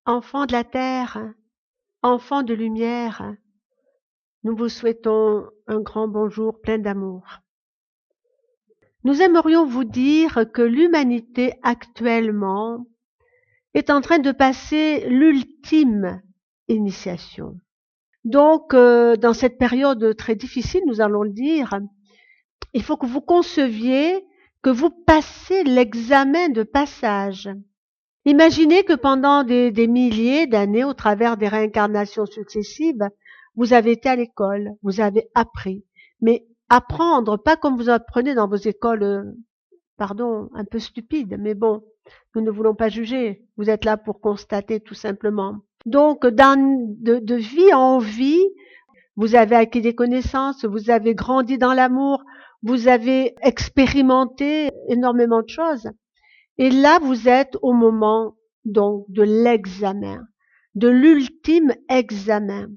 Enfants de la terre, enfants de lumière, nous vous souhaitons un grand bonjour plein d'amour. Nous aimerions vous dire que l'humanité actuellement est en train de passer l'ultime initiation. Donc, dans cette période très difficile, nous allons le dire, il faut que vous conceviez que vous passez l'examen de passage. Imaginez que pendant des milliers d'années, au travers des réincarnations successives, vous avez été à l'école, vous avez appris. Mais apprendre, pas comme vous apprenez dans vos écoles, un peu stupides, mais bon, nous ne voulons pas juger. Vous êtes là pour constater tout simplement. Donc, de vie en vie, vous avez acquis des connaissances, vous avez grandi dans l'amour, vous avez expérimenté énormément de choses. Et là, vous êtes au moment donc de l'examen, de l'ultime examen.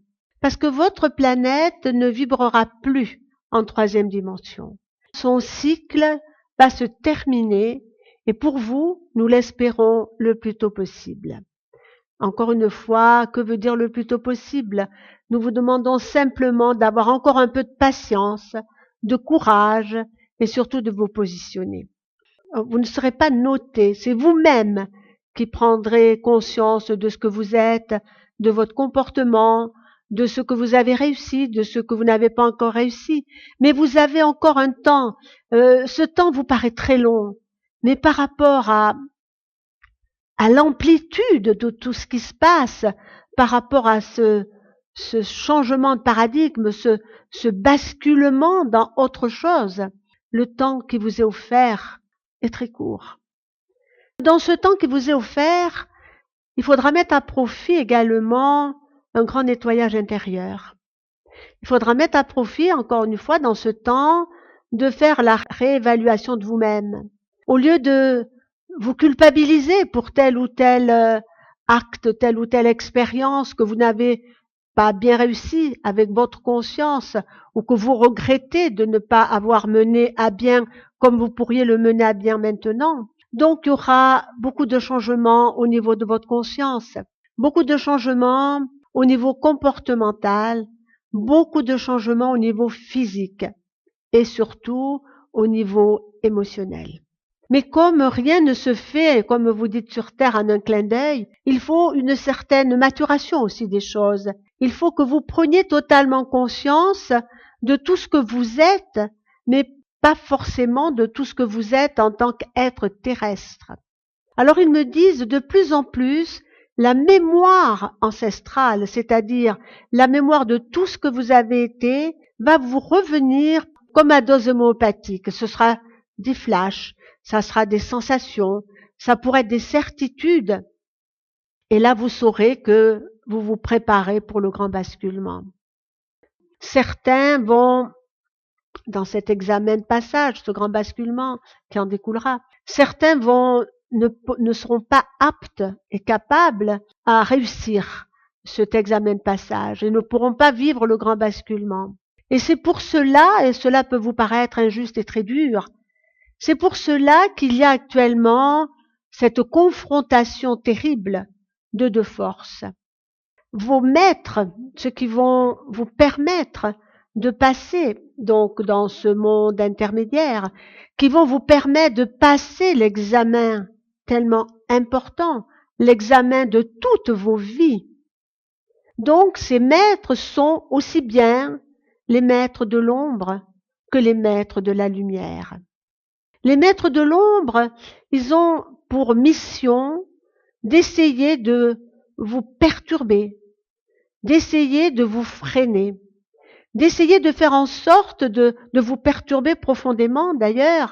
Parce que votre planète ne vibrera plus en troisième dimension. Son cycle va se terminer et pour vous, nous l'espérons le plus tôt possible. Encore une fois, que veut dire le plus tôt possible? Nous vous demandons simplement d'avoir encore un peu de patience, de courage et surtout de vous positionner. Vous ne serez pas noté, c'est vous-même qui prendrez conscience de ce que vous êtes, de votre comportement, de ce que vous avez réussi, de ce que vous n'avez pas encore réussi. Mais vous avez encore un temps. Ce temps vous paraît très long, mais par rapport à l'amplitude de tout ce qui se passe, par rapport à ce changement de paradigme, ce basculement dans autre chose, le temps qui vous est offert est très court. Dans ce temps qui vous est offert, il faudra mettre à profit également un grand nettoyage intérieur. Il faudra mettre à profit, encore une fois, dans ce temps, de faire la réévaluation de vous-même. Au lieu de vous culpabiliser pour tel ou tel acte, telle ou telle expérience que vous n'avez pas bien réussi avec votre conscience ou que vous regrettez de ne pas avoir mené à bien comme vous pourriez le mener à bien maintenant. Donc, il y aura beaucoup de changements au niveau de votre conscience, beaucoup de changements au niveau comportemental, beaucoup de changements au niveau physique et surtout au niveau émotionnel. Mais comme rien ne se fait, comme vous dites sur Terre, en un clin d'œil, il faut une certaine maturation aussi des choses. Il faut que vous preniez totalement conscience de tout ce que vous êtes, mais pas forcément de tout ce que vous êtes en tant qu'être terrestre. Alors ils me disent de plus en plus, la mémoire ancestrale, c'est-à-dire la mémoire de tout ce que vous avez été, va vous revenir comme à dose homéopathique. Ce sera des flashs, ça sera des sensations, ça pourrait être des certitudes. Et là, vous saurez que vous vous préparez pour le grand basculement. Certains vont, dans cet examen de passage, ce grand basculement qui en découlera, certains ne seront pas aptes et capables à réussir cet examen de passage et ne pourront pas vivre le grand basculement. Et c'est pour cela, et cela peut vous paraître injuste et très dur, c'est pour cela qu'il y a actuellement cette confrontation terrible de deux forces. Vos maîtres, ceux qui vont vous permettre de passer donc dans ce monde intermédiaire, qui vont vous permettre de passer l'examen tellement important, l'examen de toutes vos vies. Donc ces maîtres sont aussi bien les maîtres de l'ombre que les maîtres de la lumière. Les maîtres de l'ombre, ils ont pour mission d'essayer de vous perturber, d'essayer de vous freiner, d'essayer de faire en sorte de vous perturber profondément d'ailleurs,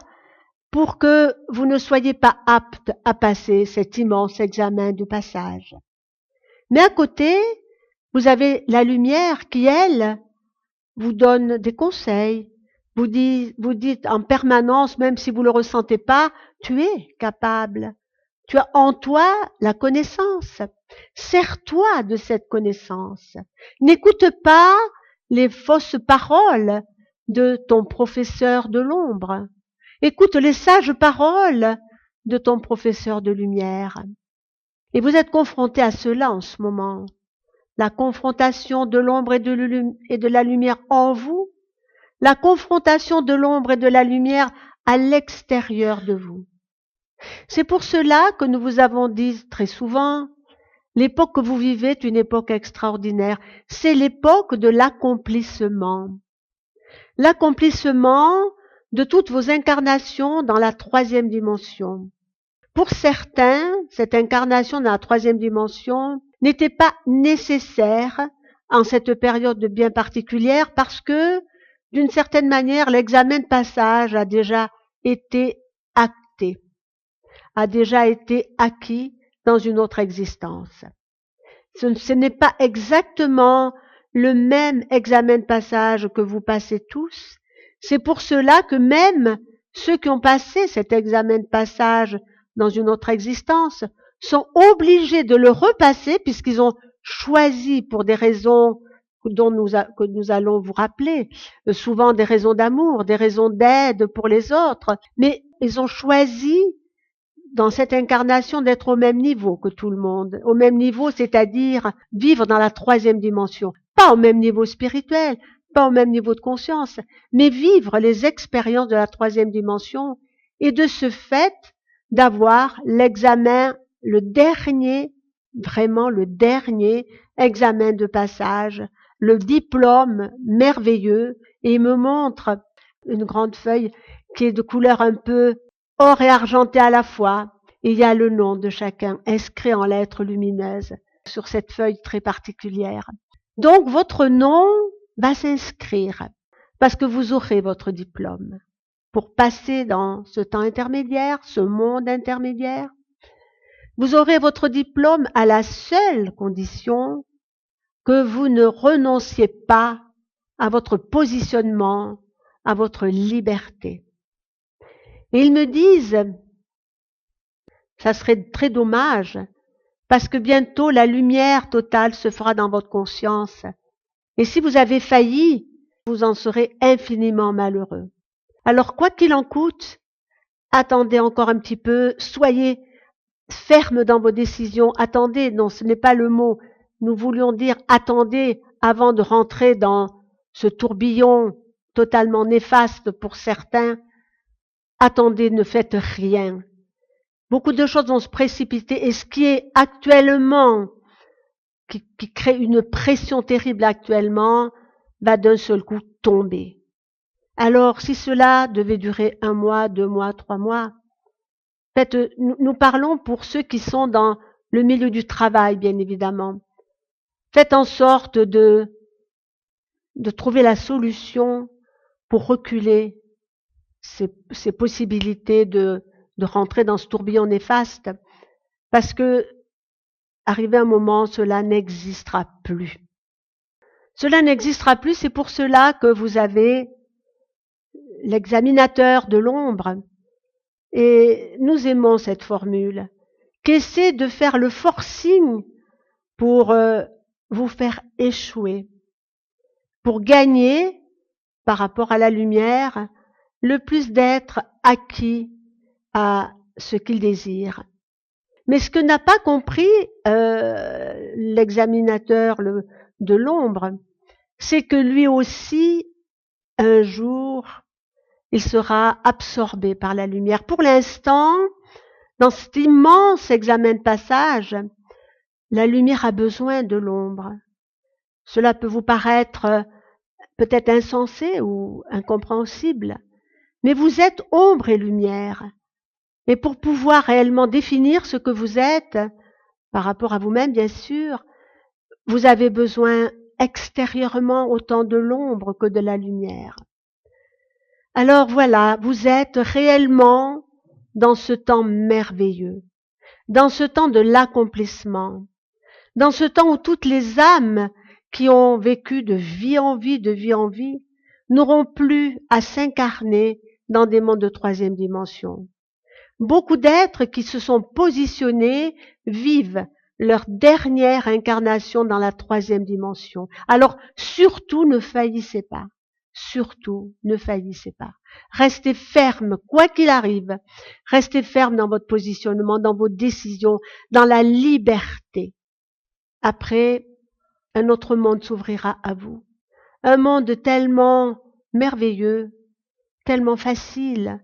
pour que vous ne soyez pas apte à passer cet immense examen de passage. Mais à côté, vous avez la lumière qui, elle, vous donne des conseils, vous dites en permanence, même si vous ne le ressentez pas, tu es capable. Tu as en toi la connaissance. Sers-toi de cette connaissance. N'écoute pas les fausses paroles de ton professeur de l'ombre. Écoute les sages paroles de ton professeur de lumière. Et vous êtes confronté à cela en ce moment. La confrontation de l'ombre et de la lumière en vous, la confrontation de l'ombre et de la lumière à l'extérieur de vous. C'est pour cela que nous vous avons dit très souvent, l'époque que vous vivez est une époque extraordinaire. C'est l'époque de l'accomplissement. L'accomplissement de toutes vos incarnations dans la troisième dimension. Pour certains, cette incarnation dans la troisième dimension n'était pas nécessaire en cette période bien particulière parce que, d'une certaine manière, l'examen de passage a déjà été acté, a déjà été acquis dans une autre existence. Ce n'est pas exactement le même examen de passage que vous passez tous. C'est pour cela que même ceux qui ont passé cet examen de passage dans une autre existence sont obligés de le repasser puisqu'ils ont choisi pour des raisons que nous allons vous rappeler, souvent des raisons d'amour, des raisons d'aide pour les autres, mais ils ont choisi dans cette incarnation d'être au même niveau que tout le monde, au même niveau, c'est-à-dire vivre dans la troisième dimension, pas au même niveau spirituel, pas au même niveau de conscience, mais vivre les expériences de la troisième dimension et de ce fait d'avoir l'examen, le dernier, vraiment le dernier examen de passage, le diplôme merveilleux, et il me montre une grande feuille qui est de couleur un peu or et argenté à la fois, et il y a le nom de chacun inscrit en lettres lumineuses sur cette feuille très particulière. Donc votre nom va s'inscrire parce que vous aurez votre diplôme pour passer dans ce temps intermédiaire, ce monde intermédiaire. Vous aurez votre diplôme à la seule condition que vous ne renonciez pas à votre positionnement, à votre liberté. Et ils me disent, ça serait très dommage, parce que bientôt la lumière totale se fera dans votre conscience. Et si vous avez failli, vous en serez infiniment malheureux. Alors quoi qu'il en coûte, attendez encore un petit peu, soyez ferme dans vos décisions, attendez, non, ce n'est pas le mot, nous voulions dire attendez avant de rentrer dans ce tourbillon totalement néfaste pour certains. Attendez, ne faites rien. Beaucoup de choses vont se précipiter et ce qui est actuellement, qui crée une pression terrible actuellement, va d'un seul coup tomber. Alors, si cela devait durer 1 mois, 2 mois, 3 mois, nous parlons pour ceux qui sont dans le milieu du travail, bien évidemment. Faites en sorte de trouver la solution pour reculer ces possibilités de rentrer dans ce tourbillon néfaste, parce que, arrivé un moment, cela n'existera plus. Cela n'existera plus, c'est pour cela que vous avez l'examinateur de l'ombre, et nous aimons cette formule, qui essaie de faire le forcing pour vous faire échouer, pour gagner, par rapport à la lumière, le plus d'être acquis à ce qu'il désire. Mais ce que n'a pas compris l'examinateur de l'ombre, c'est que lui aussi, un jour, il sera absorbé par la lumière. Pour l'instant, dans cet immense examen de passage, la lumière a besoin de l'ombre. Cela peut vous paraître peut-être insensé ou incompréhensible, mais vous êtes ombre et lumière. Et pour pouvoir réellement définir ce que vous êtes, par rapport à vous-même bien sûr, vous avez besoin extérieurement autant de l'ombre que de la lumière. Alors voilà, vous êtes réellement dans ce temps merveilleux, dans ce temps de l'accomplissement, dans ce temps où toutes les âmes qui ont vécu de vie en vie, n'auront plus à s'incarner dans des mondes de troisième dimension. Beaucoup d'êtres qui se sont positionnés vivent leur dernière incarnation dans la troisième dimension. Alors, surtout, ne faillissez pas. surtout, ne faillissez pas. Restez ferme, quoi qu'il arrive. Restez ferme dans votre positionnement, dans vos décisions, dans la liberté. Après, un autre monde s'ouvrira à vous. Un monde tellement merveilleux, tellement facile,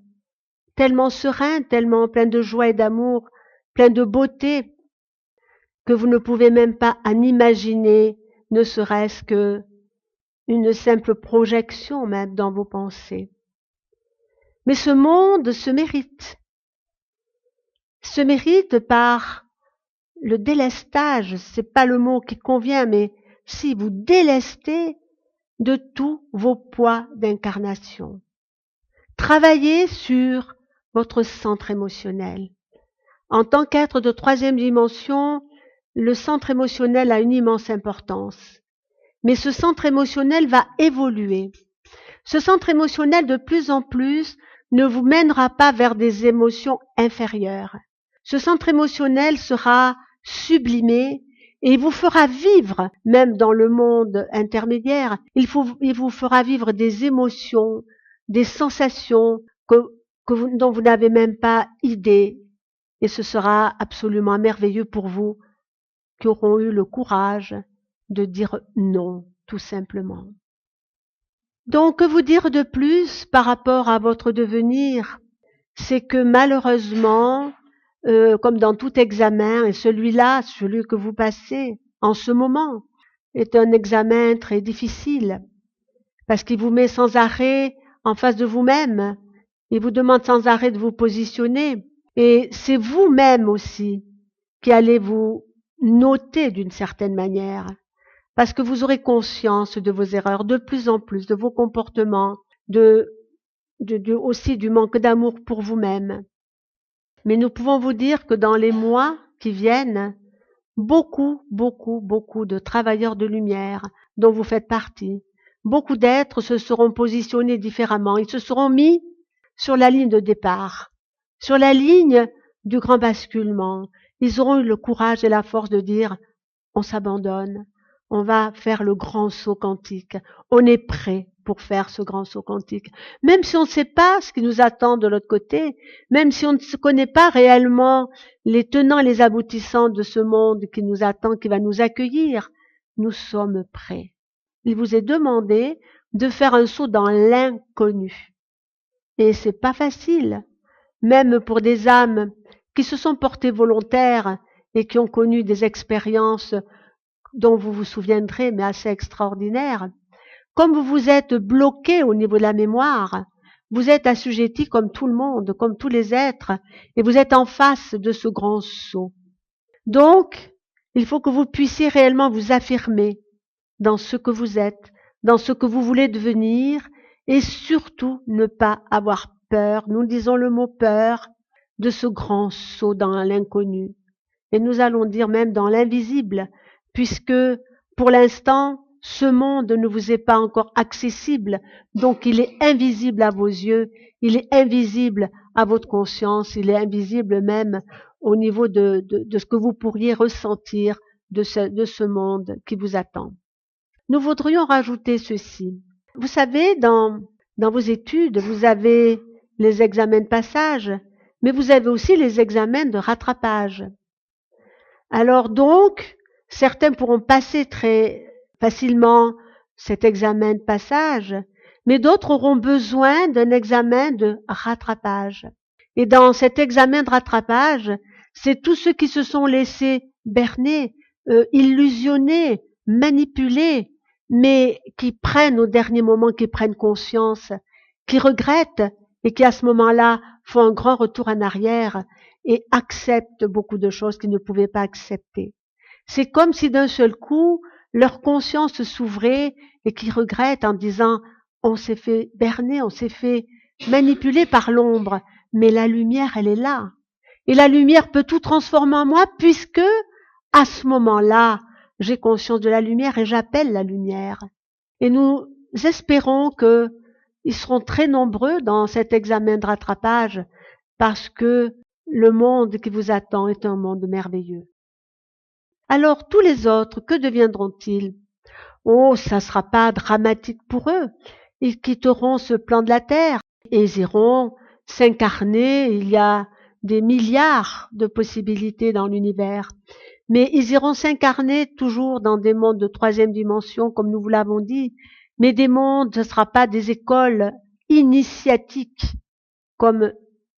tellement serein, tellement plein de joie et d'amour, plein de beauté, que vous ne pouvez même pas en imaginer, ne serait-ce que une simple projection même dans vos pensées. Mais ce monde se mérite par le délestage, c'est pas le mot qui convient, mais si vous délestez de tous vos poids d'incarnation. Travaillez sur votre centre émotionnel. En tant qu'être de troisième dimension, le centre émotionnel a une immense importance. Mais ce centre émotionnel va évoluer. Ce centre émotionnel, de plus en plus, ne vous mènera pas vers des émotions inférieures. Ce centre émotionnel sera sublimé et il vous fera vivre, même dans le monde intermédiaire, il vous fera vivre des émotions, des sensations dont vous n'avez même pas idée. Et ce sera absolument merveilleux pour vous qui auront eu le courage de dire non, tout simplement. Donc, que vous dire de plus par rapport à votre devenir? C'est que malheureusement, comme dans tout examen, et celui-là, celui que vous passez en ce moment, est un examen très difficile, parce qu'il vous met sans arrêt en face de vous-même, il vous demande sans arrêt de vous positionner, et c'est vous-même aussi qui allez vous noter d'une certaine manière, parce que vous aurez conscience de vos erreurs de plus en plus, de vos comportements, aussi du manque d'amour pour vous-même. Mais nous pouvons vous dire que dans les mois qui viennent, beaucoup de travailleurs de lumière dont vous faites partie, beaucoup d'êtres se seront positionnés différemment. Ils se seront mis sur la ligne de départ, sur la ligne du grand basculement. Ils auront eu le courage et la force de dire « on s'abandonne, on va faire le grand saut quantique, on est prêt pour faire ce grand saut quantique. » Même si on ne sait pas ce qui nous attend de l'autre côté, même si on ne connaît pas réellement les tenants et les aboutissants de ce monde qui nous attend, qui va nous accueillir, nous sommes prêts. Il vous est demandé de faire un saut dans l'inconnu. Et c'est pas facile, même pour des âmes qui se sont portées volontaires et qui ont connu des expériences dont vous vous souviendrez, mais assez extraordinaires. Comme vous vous êtes bloqué au niveau de la mémoire, vous êtes assujetti comme tout le monde, comme tous les êtres, et vous êtes en face de ce grand saut. Donc, il faut que vous puissiez réellement vous affirmer dans ce que vous êtes, dans ce que vous voulez devenir, et surtout ne pas avoir peur, nous disons le mot peur, de ce grand saut dans l'inconnu. Et nous allons dire même dans l'invisible, puisque pour l'instant, ce monde ne vous est pas encore accessible, donc il est invisible à vos yeux, il est invisible à votre conscience, il est invisible même au niveau de ce que vous pourriez ressentir de ce monde qui vous attend. Nous voudrions rajouter ceci. Vous savez, dans vos études, vous avez les examens de passage, mais vous avez aussi les examens de rattrapage. Alors donc, certains pourront passer très facilement cet examen de passage, mais d'autres auront besoin d'un examen de rattrapage. Et dans cet examen de rattrapage, c'est tous ceux qui se sont laissés berner, illusionner, manipuler, mais qui prennent au dernier moment, qui prennent conscience, qui regrettent et qui à ce moment-là font un grand retour en arrière et acceptent beaucoup de choses qu'ils ne pouvaient pas accepter. C'est comme si d'un seul coup, leur conscience s'ouvrait et qu'ils regrettent en disant « on s'est fait berner, on s'est fait manipuler par l'ombre, mais la lumière, elle est là. Et la lumière peut tout transformer en moi puisque, à ce moment-là, j'ai conscience de la lumière et j'appelle la lumière. » Et nous espérons qu'ils seront très nombreux dans cet examen de rattrapage parce que le monde qui vous attend est un monde merveilleux. Alors, tous les autres, que deviendront-ils? Oh, ça ne sera pas dramatique pour eux. ils quitteront ce plan de la terre et ils iront s'incarner. Il y a des milliards de possibilités dans l'univers. Mais ils iront s'incarner toujours dans des mondes de troisième dimension, comme nous vous l'avons dit, mais des mondes, ce ne sera pas des écoles initiatiques comme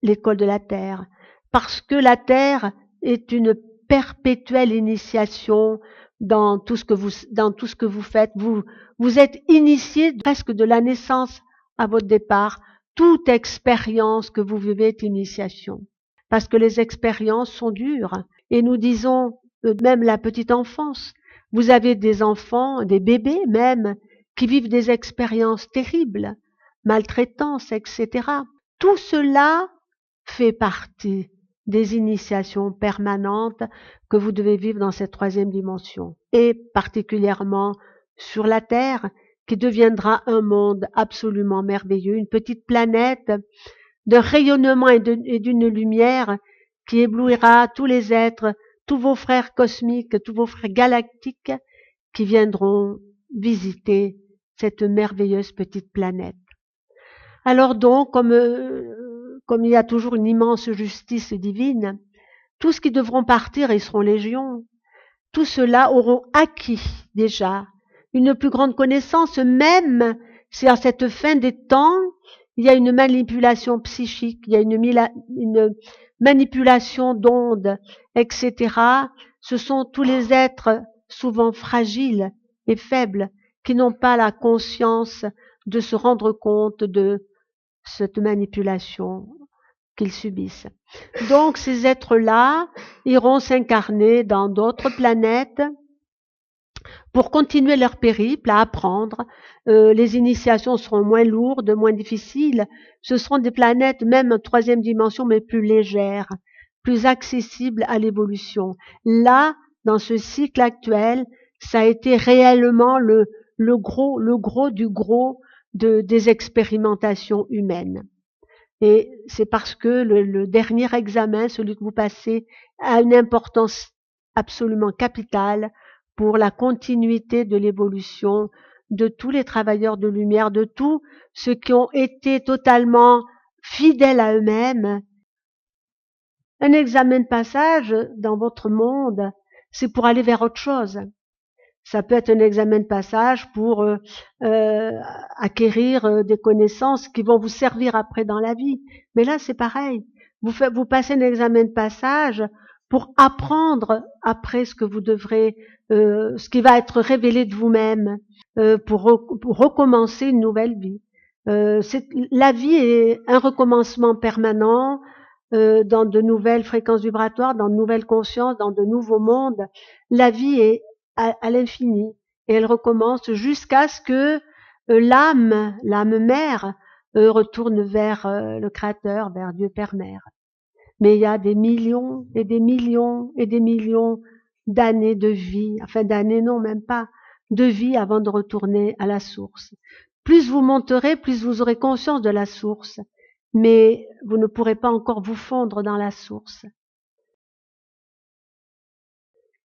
l'école de la Terre, parce que la Terre est une perpétuelle initiation dans tout ce que vous faites. Vous êtes initié presque de la naissance à votre départ. Toute expérience que vous vivez est initiation, parce que les expériences sont dures. Et nous disons, même la petite enfance, vous avez des enfants, des bébés même, qui vivent des expériences terribles, maltraitance, etc. Tout cela fait partie des initiations permanentes que vous devez vivre dans cette troisième dimension, et particulièrement sur la Terre, qui deviendra un monde absolument merveilleux, une petite planète d'un rayonnement et d'une lumière qui éblouira tous les êtres, tous vos frères cosmiques, tous vos frères galactiques qui viendront visiter cette merveilleuse petite planète. Alors donc, comme il y a toujours une immense justice divine, tous ceux qui devront partir, ils seront légions, tous ceux-là auront acquis déjà une plus grande connaissance, même si à cette fin des temps, il y a une manipulation psychique, il y a une manipulation d'ondes, etc. Ce sont tous les êtres souvent fragiles et faibles qui n'ont pas la conscience de se rendre compte de cette manipulation qu'ils subissent. Donc ces êtres-là iront s'incarner dans d'autres planètes pour continuer leur périple, à apprendre. Les initiations seront moins lourdes, moins difficiles. Ce seront des planètes, même en troisième dimension, mais plus légères, plus accessibles à l'évolution. Là, dans ce cycle actuel, ça a été réellement le gros du gros des expérimentations humaines. Et c'est parce que le dernier examen, celui que vous passez, a une importance absolument capitale pour la continuité de l'évolution de tous les travailleurs de lumière, de tous ceux qui ont été totalement fidèles à eux-mêmes. Un examen de passage dans votre monde, c'est pour aller vers autre chose. Ça peut être un examen de passage pour acquérir des connaissances qui vont vous servir après dans la vie. Mais là, c'est pareil. Vous passez un examen de passage pour apprendre après ce que vous devrez, ce qui va être révélé de vous-même, pour recommencer une nouvelle vie. La vie est un recommencement permanent dans de nouvelles fréquences vibratoires, dans de nouvelles consciences, dans de nouveaux mondes. La vie est à l'infini et elle recommence jusqu'à ce que l'âme mère, retourne vers le Créateur, vers Dieu Père Mère. Mais il y a des millions et des millions et des millions d'années de vie, enfin d'années non, même pas, de vie avant de retourner à la source. Plus vous monterez, plus vous aurez conscience de la source, mais vous ne pourrez pas encore vous fondre dans la source.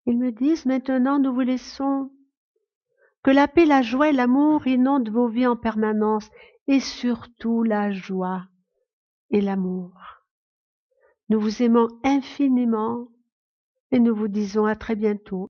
Ils me disent maintenant, nous vous laissons. Que la paix, la joie et l'amour inondent vos vies en permanence, et surtout la joie et l'amour. Nous vous aimons infiniment et nous vous disons à très bientôt.